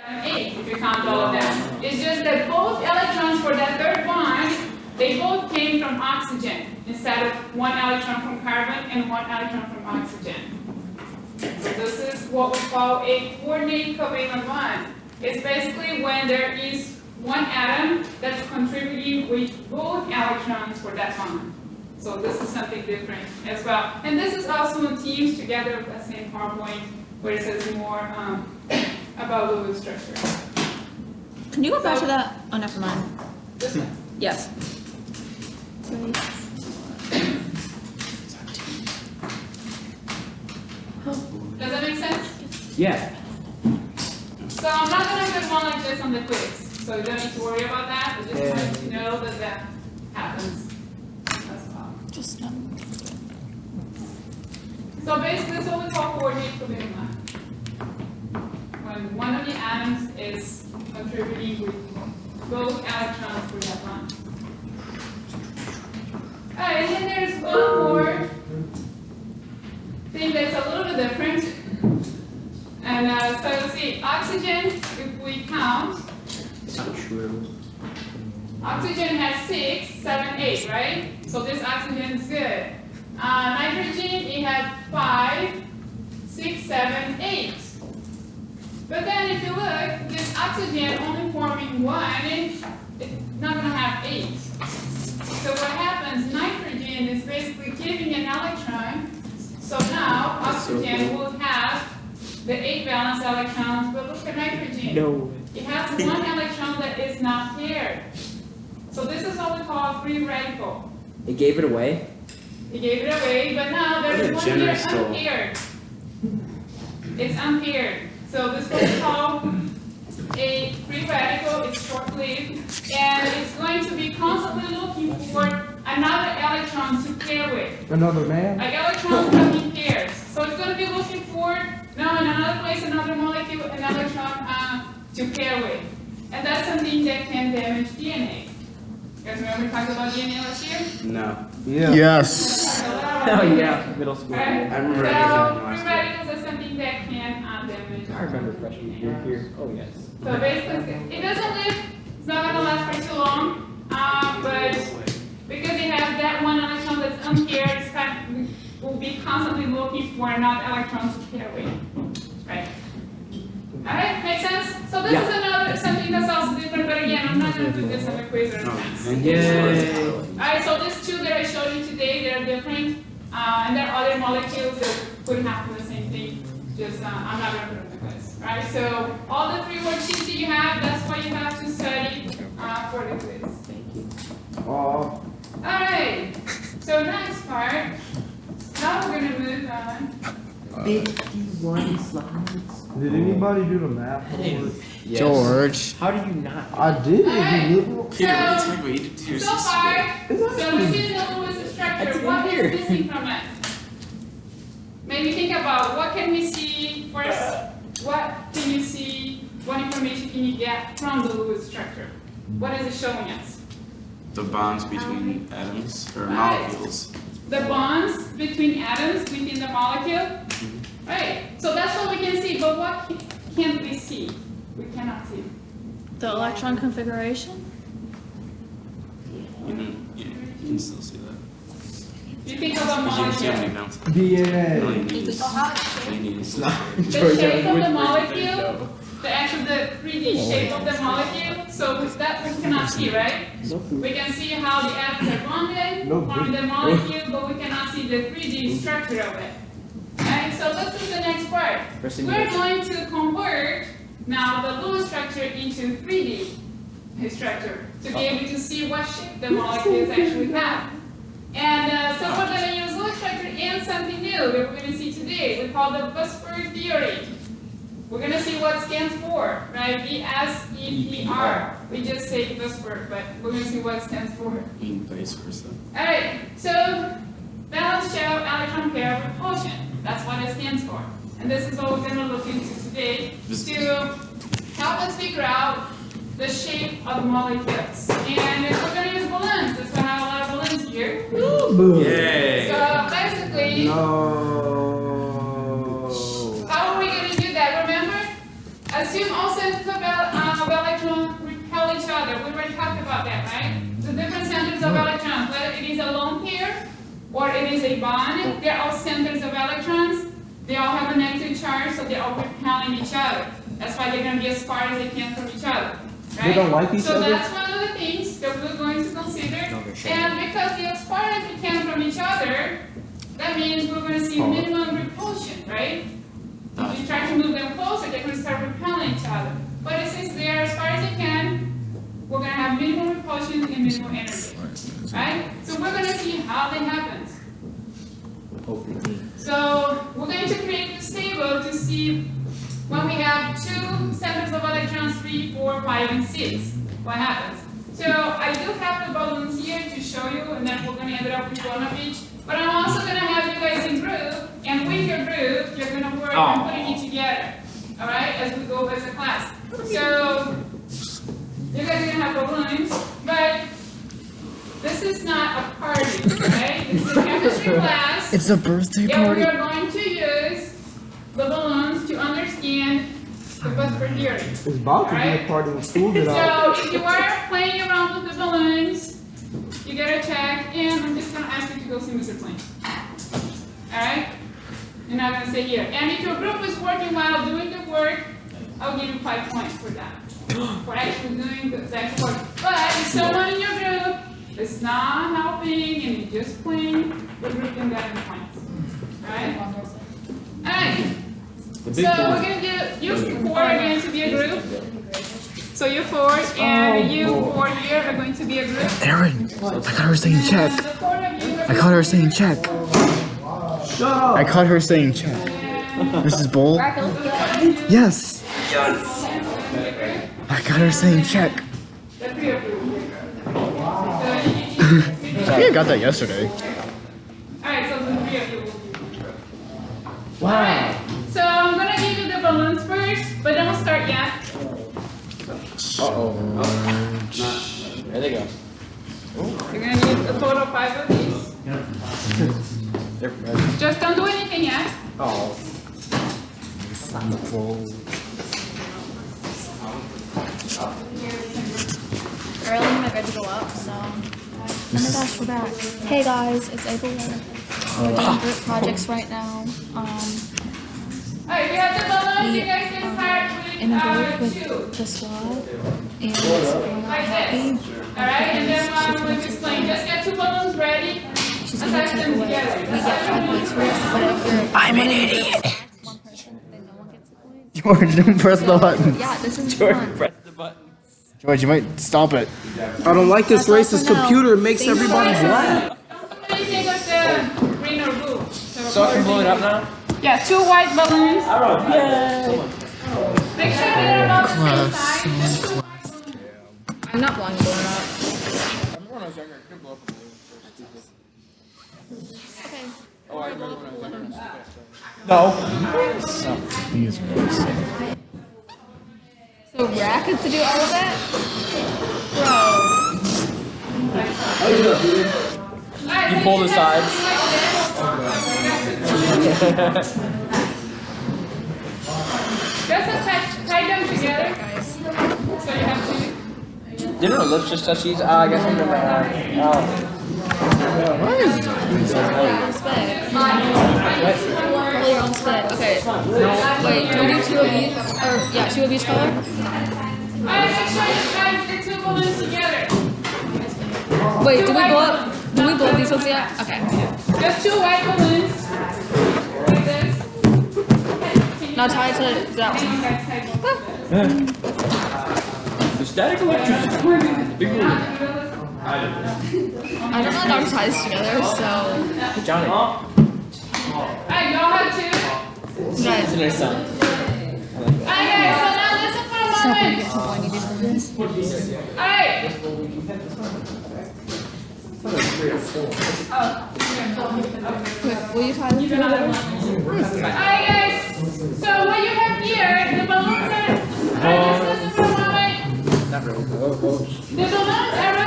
8 if you count all of them. It's just that both electrons for that third bond, they both came from oxygen instead of one electron from carbon and one electron from oxygen. So this is what we call a coordinate covalent bond. It's basically when there is one atom that's contributing with both electrons for that bond. So this is something different as well. And this is also in Teams together with that same PowerPoint where it says more about Lewis structure. Can you go back to that? Oh, never mind. This one. Yes. Does that make sense? Yeah. So I'm not going to put one like this on the quiz. So you don't need to worry about that. I just want you to know that that happens as well. Just So basically, this is what we call coordinate covalent bond. When one of the atoms is contributing with both electrons for that bond. Alright, and then there's one more thing that's a little bit different. And so you'll see oxygen, if we count, Not true. oxygen has 6, 7, 8, right? So this oxygen is good. Nitrogen, it had 5, 6, 7, 8. But then if you look, this oxygen only forming 1, it's not going to have 8. So what happens, nitrogen is basically giving an electron. So now oxygen will have the 8 valence electrons, but look at nitrogen. No. It has 1 electron that is not paired. So this is what we call a free radical. It gave it away? He gave it away, but now there's What a one here generous soul. unpaired. It's unpaired. So this is what we call a free radical. It's short-lived, and it's going to be constantly looking for another electron to pair with. Another man? Like electrons come in pairs. So it's going to be looking for, now in another place, another molecule, an electron to pair with. And that's something that can damage DNA. You guys remember we talked about DNA last year? No. Yeah. Yes. Oh yeah, middle school. Right? I remember So everything free last radicals are something that can damage. I remember freshman year here. Oh yes. So basically, it doesn't live, it's not going to last for too long, but because it has that one electron that's unpaired, it's kind of, will be constantly looking for another electron to pair with, right? Alright, makes sense? So this is another, something that's also different, but again, I'm not going to do this on the quiz or anything. Yay. Alright, so these two that I showed you today, they're different, and there are other molecules that could happen the same thing, just I'm not going to put them in the quiz. Alright, so all the 3 worksheets that you have, that's what you have to study for the quiz. Thank you. Oh, Alright, so next part, now we're going to move on. 51 slides. did anybody do the math? Yes. George. How do you not? I did. Alright. You liberal. Peter, what are you talking about? You did two So far, Is that so we see the Lewis structure. That's What in is here. missing from it? Maybe think about what can we see first? What can you see? What information can you get from the Lewis structure? What is it showing us? The bonds between atoms or Right. molecules. The bonds between atoms within the molecule. Right. So that's what we can see. But what can't we see? We cannot see. the electron configuration. You can still see that. You think of a Because you can see how many molecule. mounts. DNA. No, you need to- you need to see. The shape of the molecule, the 3D shape of the molecule, so with that we cannot see, right? We can see how the atoms are bonded, forming the molecule, but we cannot see the 3D structure of it. Okay, so this is the next part. We're going to convert now the Lewis structure into 3D structure to be able to see what shape the molecules actually have. And so we're going to use Lewis structure and something new that we're going to see today. We call the VSEPR theory. We're going to see what it stands for, right? VSEPR. We just say VSEPR, but we're going to see what it stands for. And vice versa. All right, so balanced shell electron pair repulsion. That's what it stands for. And this is what we're going to look into today to help us figure out the shape of molecules. And if we're going to use balloons, that's why I have a lot of balloons here. Yay! So basically, No. how are we going to do that? Remember, assume also centers of electrons repel each other. We already talked about that, right? The different centers of electrons, whether it is a lone pair or it is a bond, they're all centers of electrons. They all have a negative charge, so they're all repelling each other. That's why they're going to be as far as they can from each other. Right? They don't like each so other? that's one of the things that we're going to consider. And because they're as far as they can from each other, that means we're going to see minimum repulsion, right? If you try to move them closer, they're going to start repelling each other. But since they are as far as they can, we're going to have minimum repulsion and minimum energy, right? So we're going to see how that happens. So we're going to create this table to see when we have two centers of electrons, 3, 4, 5, and 6, what happens. So I do have the balloons here to show you, and then we're going to end up with one of each. But I'm also going to have you guys in group, and with your group, you're going to work on putting it together, all right, as we go as a class. So you guys are going to have balloons, but this is not a party, right? This is a chemistry class. It's a birthday Yeah, party. we are going to use the balloons to understand the Vesper theory. It's about to be a party when school get out. So if you are playing around with the balloons, you get a check, and I'm just going to ask you to go see Mr. Plain. Alright? You're not going to stay here. And if your group is working while doing the work, I'll give you 5 points for that. For actually doing the exact work. But if someone in your group is not helping and you're just playing, the group can get any points. Alright? Alright. So we're going to do you 4 are going to be a group. So you 4 and you 4 here are going to be a group. Aaron, I caught her saying And check. the 4 of you are I caught her saying check. Shut up! I caught her saying check. Mrs. Bull? Yes. I caught her saying check. the 3 of you. I think I got that yesterday. Alright, so the 3 of you will be. Wow. So I'm going to give you the balloons first, but don't start yet. There they go. You're going to need a total of 5 of these. Just don't do anything yet. Oh. Early, my grades go up, so. Oh my gosh, we're back. Hey guys, it's April. We're doing group projects right now. Alright, you have the balloons, you guys can start In a group with with 2. the squad, and we're not Like happy. this. Alright, and then I'm going to explain. Just get 2 balloons ready. She's gonna Attach take them away. together. We get 5 points for it, but if you're I'm an someone in the idiot. group adds one person, then no one gets a point. George, don't press the button. Yeah, this is George, fun. press the button. George, you might stop it. I don't like this That's all racist for now. computer. It makes Thank you. everybody black. Anything with the green or blue. So I can blow it up now? Yeah, 2 white balloons. Make sure they're about the same size. Just 2 white balloons. I'm not blowing it up. Okay. So Rack is to do all of that? Bro. You pull the sides. Just tie them together. So you have to. Didn't her lips just touch these? I guess I'm gonna. Why is this? Pull your own split. Okay. Wait, do we do 2 of each? Or, yeah, 2 of each color? Alright, make sure you tie the 2 balloons together. Wait, do we blow up these ones yet? Okay. Just 2 white balloons. Like this. Now tie it to that And one. you guys tie both of them. The static electricity. Big move. I don't know how to tie this together, so. Johnny. Alright, y'all have 2. It's Guys, a nice sound. Alright guys, so now listen for a stop when you moment. get to pointy these balloons. Alright. Wait, will you tie them together? Alright guys, so what you have here, the balloons are, just listen for a moment. Not really. The balloons are